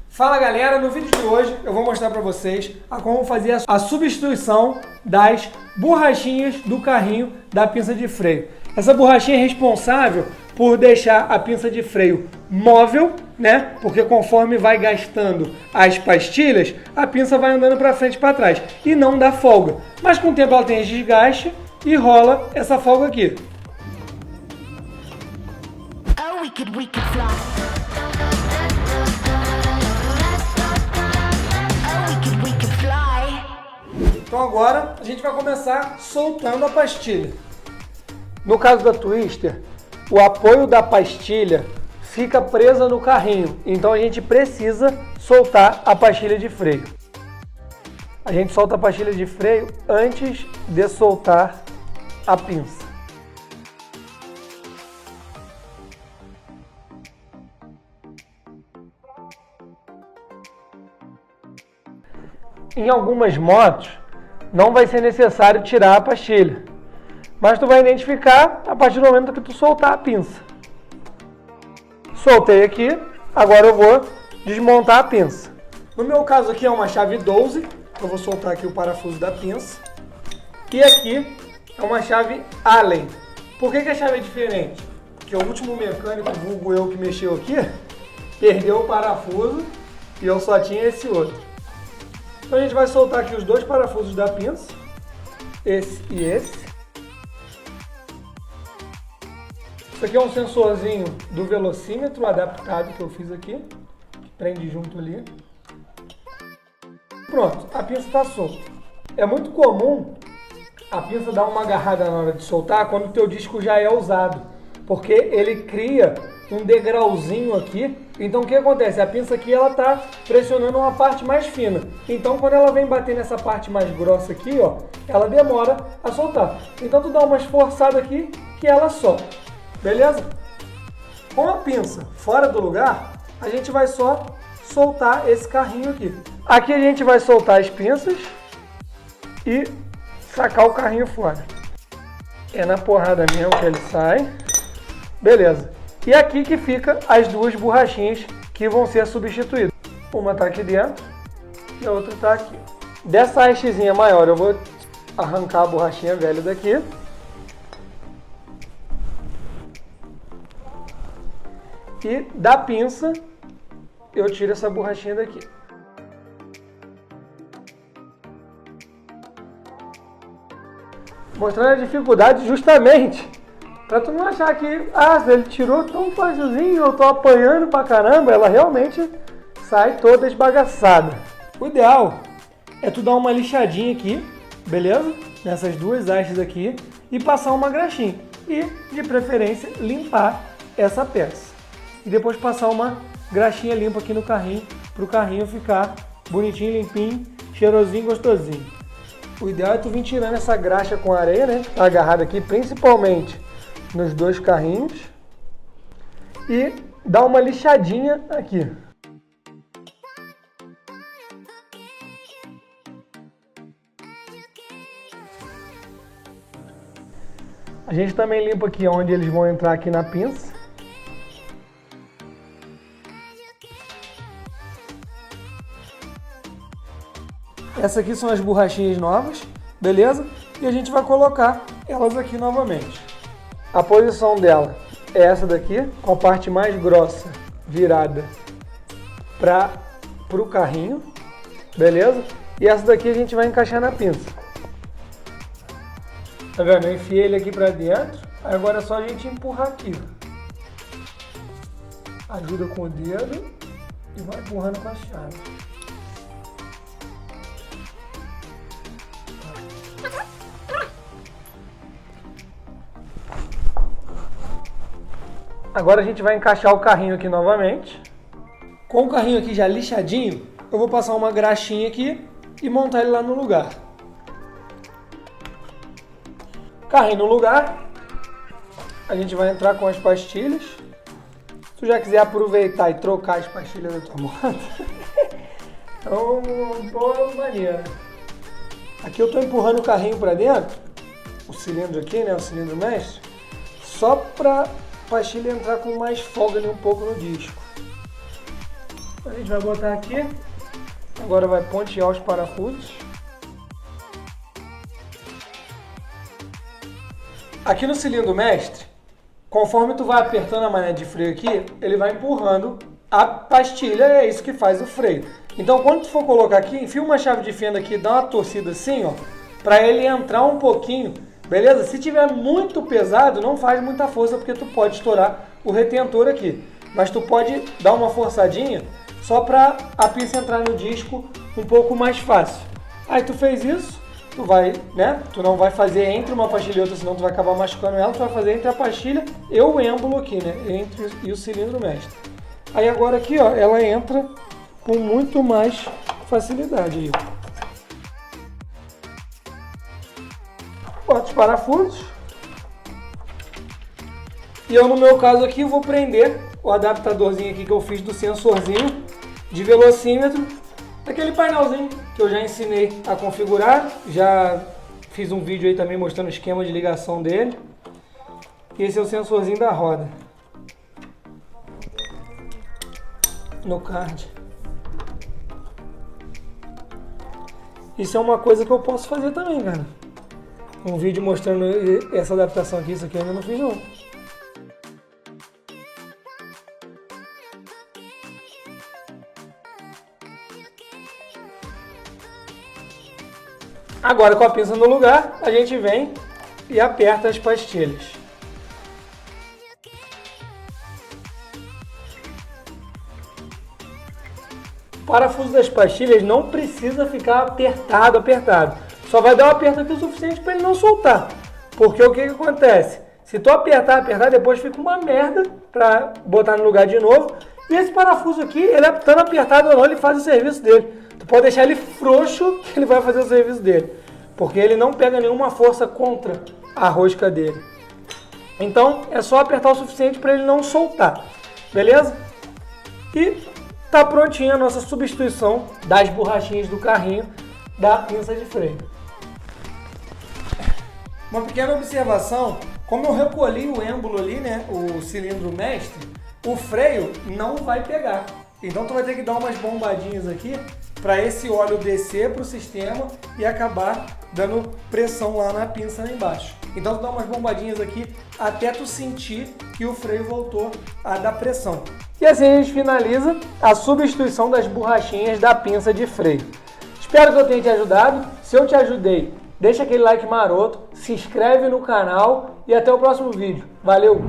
Fala galera, no vídeo de hoje eu vou mostrar para vocês como fazer a substituição das borrachinhas do carrinho da pinça de freio. Essa borrachinha é responsável por deixar a pinça de freio móvel, né? Porque conforme vai gastando as pastilhas, a pinça vai andando para frente e para trás e não dá folga. Mas com o tempo ela tem esse desgaste e rola essa folga aqui. Oh, we could fly. Então agora a gente vai começar soltando a pastilha. No caso da Twister, o apoio da pastilha fica presa no carrinho, então a gente precisa soltar a pastilha de freio. A gente solta a pastilha de freio antes de soltar a pinça. Em algumas motos, não vai ser necessário tirar a pastilha, mas tu vai identificar a partir do momento que tu soltar a pinça. Soltei aqui, agora eu vou desmontar a pinça. No meu caso aqui é uma chave 12, eu vou soltar aqui o parafuso da pinça. E aqui é uma chave Allen. Por que a chave é diferente? Porque o último mecânico, vulgo eu que mexeu aqui, perdeu o parafuso e eu só tinha esse outro. Então a gente vai soltar aqui os dois parafusos da pinça, esse e esse. Isso aqui é um sensorzinho do velocímetro adaptado que eu fiz aqui, que prende junto ali. Pronto, a pinça está solta. É muito comum a pinça dar uma agarrada na hora de soltar quando o teu disco já é usado, porque ele cria um degrauzinho aqui. Então o que acontece? A pinça aqui ela tá pressionando uma parte mais fina. Então quando ela vem bater nessa parte mais grossa aqui, ó, ela demora a soltar. Então tu dá uma esforçada aqui que ela solta. Beleza? Com a pinça fora do lugar, a gente vai só soltar esse carrinho aqui. Aqui a gente vai soltar as pinças e sacar o carrinho fora. É na porrada mesmo que ele sai. Beleza. E aqui que fica as duas borrachinhas que vão ser substituídas. Uma está aqui dentro e a outra está aqui. Dessa hastezinha maior eu vou arrancar a borrachinha velha daqui. E da pinça eu tiro essa borrachinha daqui. Mostrando a dificuldade justamente pra tu não achar que, ele tirou tão facilzinho, eu tô apanhando pra caramba, ela realmente sai toda esbagaçada. O ideal é tu dar uma lixadinha aqui, beleza? Nessas duas hastes aqui e passar uma graxinha. E, de preferência, limpar essa peça. E depois passar uma graxinha limpa aqui no carrinho, pro carrinho ficar bonitinho, limpinho, cheirosinho, gostosinho. O ideal é tu vir tirando essa graxa com areia, né? Tá agarrada aqui, principalmente nos dois carrinhos, e dá uma lixadinha aqui. A gente também limpa aqui onde eles vão entrar aqui na pinça. Essas aqui são as borrachinhas novas, beleza? E a gente vai colocar elas aqui novamente. A posição dela é essa daqui, com a parte mais grossa virada para o carrinho, beleza? E essa daqui a gente vai encaixar na pinça. Tá vendo? Eu enfiei ele aqui para dentro, agora é só a gente empurrar aqui. Ajuda com o dedo e vai empurrando com a chave. Agora a gente vai encaixar o carrinho aqui novamente. Com o carrinho aqui já lixadinho, eu vou passar uma graxinha aqui e montar ele lá no lugar. Carrinho no lugar, a gente vai entrar com as pastilhas. Se tu já quiser aproveitar e trocar as pastilhas da tua moto, então, boa maneira. Aqui eu estou empurrando o carrinho para dentro, o cilindro aqui, né, o cilindro mestre, só para a pastilha entrar com mais folga ali um pouco no disco. A gente vai botar aqui. Agora vai pontear os parafusos. Aqui no cilindro mestre, conforme tu vai apertando a manete de freio aqui, ele vai empurrando a pastilha, é isso que faz o freio. Então quando tu for colocar aqui, enfia uma chave de fenda aqui, dá uma torcida assim, ó, para ele entrar um pouquinho, beleza? Se tiver muito pesado, não faz muita força, porque tu pode estourar o retentor aqui. Mas tu pode dar uma forçadinha, só para a pinça entrar no disco um pouco mais fácil. Aí tu fez isso, tu vai, né? Tu não vai fazer entre uma pastilha e outra, senão tu vai acabar machucando ela. Tu vai fazer entre a pastilha e o êmbolo aqui, né? Entre e o cilindro mestre. Aí agora aqui, ó, ela entra com muito mais facilidade aí. Bota os parafusos. E eu, no meu caso aqui, vou prender o adaptadorzinho aqui que eu fiz do sensorzinho de velocímetro, aquele painelzinho que eu já ensinei a configurar, já fiz um vídeo aí também mostrando o esquema de ligação dele. E esse é o sensorzinho da roda no card. Isso é uma coisa que eu posso fazer também, cara. Um vídeo mostrando essa adaptação aqui, isso aqui eu ainda não fiz não. Agora, com a pinça no lugar, a gente vem e aperta as pastilhas. O parafuso das pastilhas não precisa ficar apertado. Só vai dar um aperto aqui o suficiente para ele não soltar. Porque o que acontece? Se tu apertar, depois fica uma merda para botar no lugar de novo. E esse parafuso aqui, ele estando apertado ou não, ele faz o serviço dele. Tu pode deixar ele frouxo que ele vai fazer o serviço dele. Porque ele não pega nenhuma força contra a rosca dele. Então é só apertar o suficiente para ele não soltar. Beleza? E tá prontinha a nossa substituição das borrachinhas do carrinho da pinça de freio. Uma pequena observação, como eu recolhi o êmbolo ali, né, o cilindro mestre, o freio não vai pegar. Então tu vai ter que dar umas bombadinhas aqui para esse óleo descer para o sistema e acabar dando pressão lá na pinça lá embaixo. Então tu dá umas bombadinhas aqui até tu sentir que o freio voltou a dar pressão. E assim a gente finaliza a substituição das borrachinhas da pinça de freio. Espero que eu tenha te ajudado. Se eu te ajudei, deixa aquele like maroto, se inscreve no canal e até o próximo vídeo. Valeu!